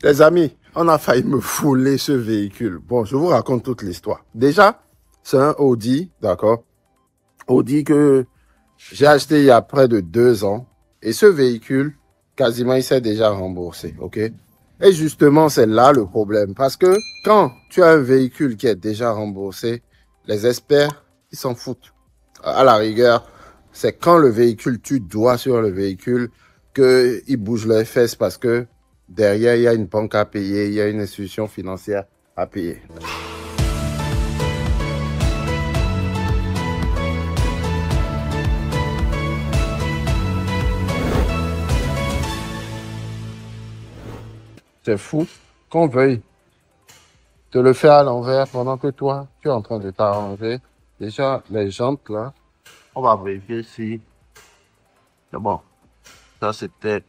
Les amis, on a failli me fouler ce véhicule. Bon, je vous raconte toute l'histoire. Déjà, c'est un Audi, d'accord? Audi que j'ai acheté il y a près de 2 ans. Et ce véhicule, quasiment, il s'est déjà remboursé, ok? Et justement, c'est là le problème. Parce que quand tu as un véhicule qui est déjà remboursé, les experts, ils s'en foutent. À la rigueur, c'est quand le véhicule, tu dois sur le véhicule, qu'ils bougent leurs fesses parce que derrière, il y a une banque à payer, il y a une institution financière à payer. C'est fou qu'on veuille te le faire à l'envers pendant que toi, tu es en train de t'arranger. Déjà, les jantes là, on va vérifier si c'est bon. Ça, c'était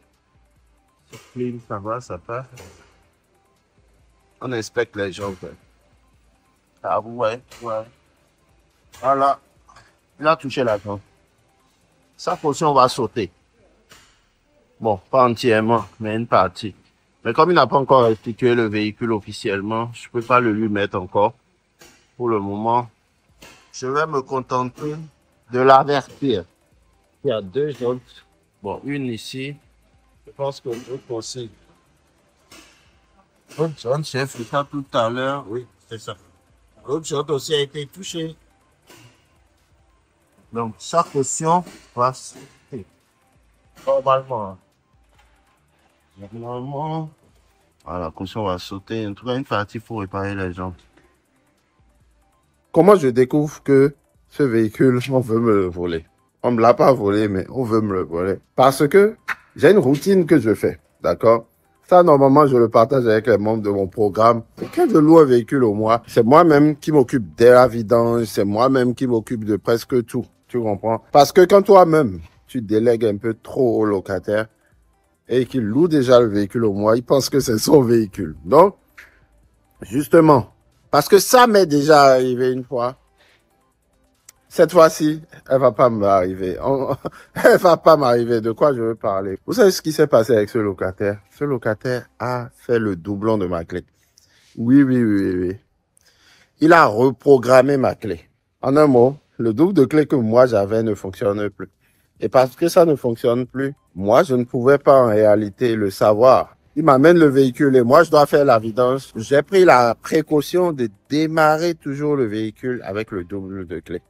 clean, ça va, ça passe. On inspecte les jantes. Ah ouais, ouais. Voilà, il a touché la jambe. Sa portion va sauter. Bon, pas entièrement, mais une partie. Mais comme il n'a pas encore restitué le véhicule officiellement, je ne peux pas le lui mettre encore. Pour le moment, je vais me contenter de l'avertir. Il y a 2 jantes. Bon, une ici. Je pense que l'autre aussi. L'autre jante, j'ai fait ça tout à l'heure. Oui, c'est ça. L'autre jante aussi a été touchée. Donc, chaque portion va sauter. Normalement. Normalement. Voilà, la caution va sauter. En tout cas, une partie, il faut réparer les jantes. Comment je découvre que ce véhicule, on veut me le voler? On ne me l'a pas volé, mais on veut me le voler. Parce que j'ai une routine que je fais, d'accord? Ça, normalement, je le partage avec les membres de mon programme. Quand je loue un véhicule au mois, c'est moi-même qui m'occupe de la vidange, c'est moi-même qui m'occupe de presque tout. Tu comprends? Parce que quand toi-même, tu délègues un peu trop au locataire et qu'il loue déjà le véhicule au mois, il pense que c'est son véhicule. Donc, justement, parce que ça m'est déjà arrivé une fois. Cette fois-ci, elle va pas m'arriver. Elle va pas m'arriver. De quoi je veux parler? Vous savez ce qui s'est passé avec ce locataire? Ce locataire a fait le doublon de ma clé. Oui, oui, oui, oui, oui. Il a reprogrammé ma clé. En un mot, le double de clé que moi j'avais ne fonctionne plus. Et parce que ça ne fonctionne plus, moi je ne pouvais pas en réalité le savoir. Il m'amène le véhicule et moi je dois faire la vidange. J'ai pris la précaution de démarrer toujours le véhicule avec le double de clé.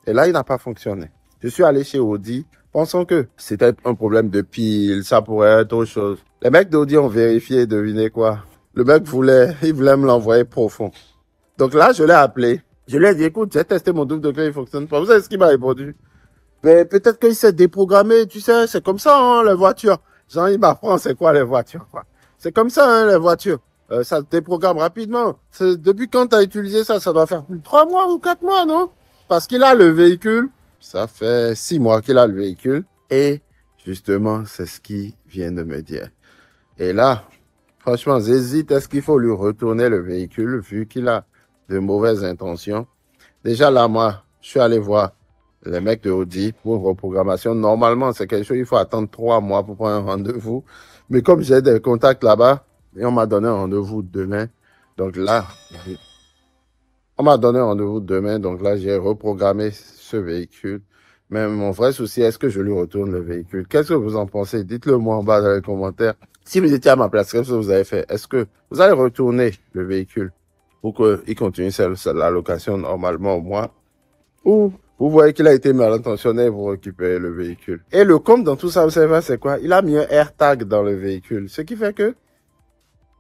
Et là, il n'a pas fonctionné. Je suis allé chez Audi, pensant que c'était un problème de pile, ça pourrait être autre chose. Les mecs d'Audi ont vérifié, devinez quoi? Le mec il voulait me l'envoyer profond. Donc là, je l'ai appelé. Je lui ai dit, écoute, j'ai testé mon double de clé, il fonctionne pas. Vous savez ce qu'il m'a répondu? Mais peut-être qu'il s'est déprogrammé, tu sais, c'est comme ça, hein, les voitures. Genre, il m'apprend c'est quoi les voitures, quoi. C'est comme ça, hein, les voitures. Ça se déprogramme rapidement. Depuis quand tu as utilisé ça, ça doit faire plus de 3 mois ou 4 mois, non? Parce qu'il a le véhicule, ça fait 6 mois qu'il a le véhicule. Et justement, c'est ce qu'il vient de me dire. Et là, franchement, j'hésite, est-ce qu'il faut lui retourner le véhicule vu qu'il a de mauvaises intentions? Déjà là, moi, je suis allé voir les mecs de Audi pour une reprogrammation. Normalement, c'est quelque chose, il faut attendre 3 mois pour prendre un rendez-vous. Mais comme j'ai des contacts là-bas, et on m'a donné un rendez-vous demain. Donc là, on m'a donné un rendez-vous demain, donc là, j'ai reprogrammé ce véhicule. Mais mon vrai souci, est-ce que je lui retourne le véhicule? Qu'est-ce que vous en pensez? Dites-le moi en bas dans les commentaires. Si vous étiez à ma place, qu'est-ce que vous avez fait? Est-ce que vous allez retourner le véhicule pour qu'il continue la location normalement au mois? Ou vous voyez qu'il a été mal intentionné, vous récupérez le véhicule. Et le comble dans tout ça, vous savez, c'est quoi? Il a mis un AirTag dans le véhicule. Ce qui fait que,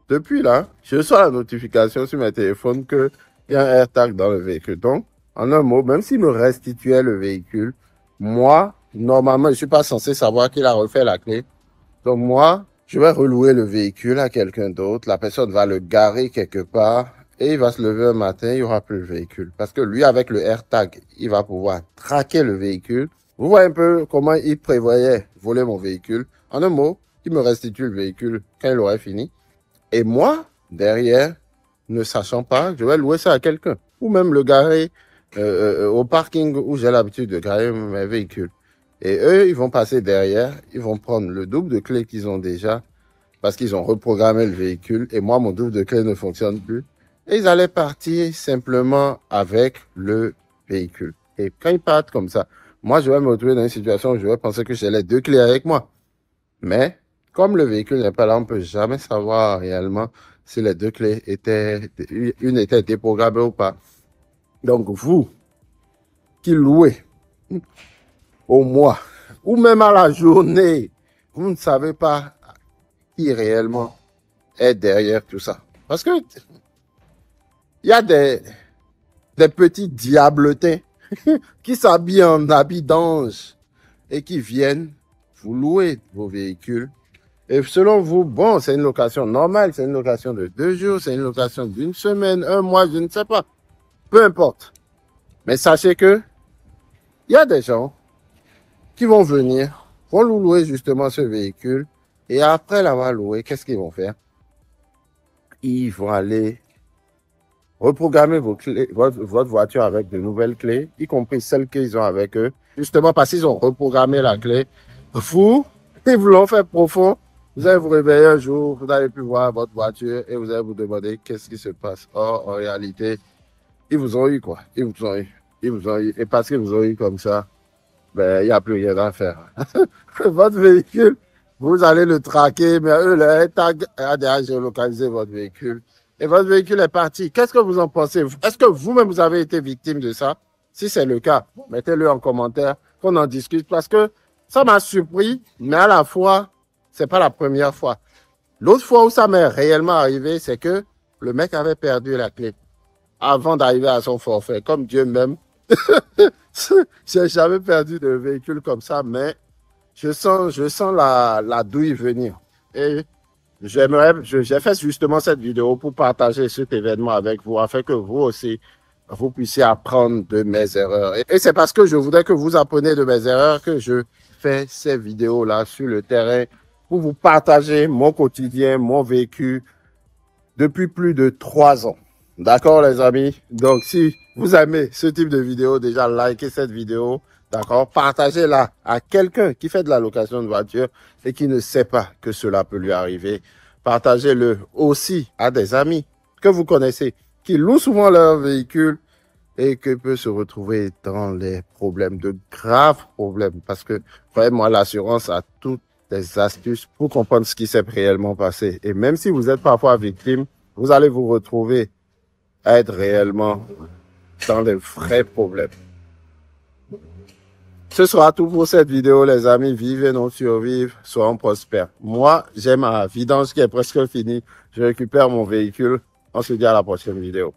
depuis là, je reçois la notification sur mon téléphone que il y a un AirTag dans le véhicule. Donc, en un mot, même s'il me restituait le véhicule, moi, normalement, je ne suis pas censé savoir qu'il a refait la clé. Donc, moi, je vais relouer le véhicule à quelqu'un d'autre. La personne va le garer quelque part et il va se lever un matin, il n'y aura plus le véhicule. Parce que lui, avec le AirTag, il va pouvoir traquer le véhicule. Vous voyez un peu comment il prévoyait voler mon véhicule. En un mot, il me restitue le véhicule quand il aurait fini. Et moi, derrière, ne sachant pas, je vais louer ça à quelqu'un. Ou même le garer au parking où j'ai l'habitude de garer mes véhicules. Et eux, ils vont passer derrière, ils vont prendre le double de clés qu'ils ont déjà parce qu'ils ont reprogrammé le véhicule et moi, mon double de clé ne fonctionne plus. Et ils allaient partir simplement avec le véhicule. Et quand ils partent comme ça, moi, je vais me retrouver dans une situation où je vais penser que j'ai les deux clés avec moi. Mais comme le véhicule n'est pas là, on ne peut jamais savoir réellement si les deux clés étaient, une était déprogrammée ou pas. Donc, vous qui louez au mois ou même à la journée, vous ne savez pas qui réellement est derrière tout ça. Parce que il y a des petits diabletins qui s'habillent en habits d'ange et qui viennent vous louer vos véhicules. Et selon vous, bon, c'est une location normale, c'est une location de 2 jours, c'est une location d'une semaine, 1 mois, je ne sais pas. Peu importe. Mais sachez que il y a des gens qui vont venir, vont nous louer justement ce véhicule. Et après l'avoir loué, qu'est-ce qu'ils vont faire? Ils vont aller reprogrammer vos clés, votre voiture avec de nouvelles clés, y compris celles qu'ils ont avec eux. Justement parce qu'ils ont reprogrammé la clé. Ils vous l'ont fait profond. Vous allez vous réveiller un jour, vous n'allez plus voir votre voiture et vous allez vous demander qu'est-ce qui se passe. Or, en réalité, ils vous ont eu quoi? Ils vous ont eu. Ils vous ont eu. Et parce qu'ils vous ont eu comme ça, ben, il n'y a plus rien à faire. Votre véhicule, vous allez le traquer, mais eux, le tag a déjà géolocalisé votre véhicule. Et votre véhicule est parti. Qu'est-ce que vous en pensez? Est-ce que vous-même, vous avez été victime de ça? Si c'est le cas, mettez-le en commentaire, qu'on en discute, parce que ça m'a surpris, mais à la fois, c'est pas la première fois. L'autre fois où ça m'est réellement arrivé, c'est que le mec avait perdu la clé avant d'arriver à son forfait, comme Dieu même. J'ai jamais perdu de véhicule comme ça, mais je sens la douille venir. Et j'ai fait justement cette vidéo pour partager cet événement avec vous, afin que vous aussi, vous puissiez apprendre de mes erreurs. Et c'est parce que je voudrais que vous appreniez de mes erreurs que je fais ces vidéos-là sur le terrain pour vous partager mon quotidien, mon vécu depuis plus de 3 ans. D'accord, les amis? Donc, si vous aimez ce type de vidéo, déjà likez cette vidéo. D'accord? Partagez-la à quelqu'un qui fait de la location de voiture et qui ne sait pas que cela peut lui arriver. Partagez-le aussi à des amis que vous connaissez qui louent souvent leur véhicule et qui peuvent se retrouver dans les problèmes, de graves problèmes. Parce que, vraiment, l'assurance a toutes des astuces pour comprendre ce qui s'est réellement passé. Et même si vous êtes parfois victime, vous allez vous retrouver à être réellement dans les vrais problèmes. Ce sera tout pour cette vidéo, les amis. Vivez, non survivre, soyons prospères. Moi, j'ai ma vidange qui est presque finie. Je récupère mon véhicule. On se dit à la prochaine vidéo.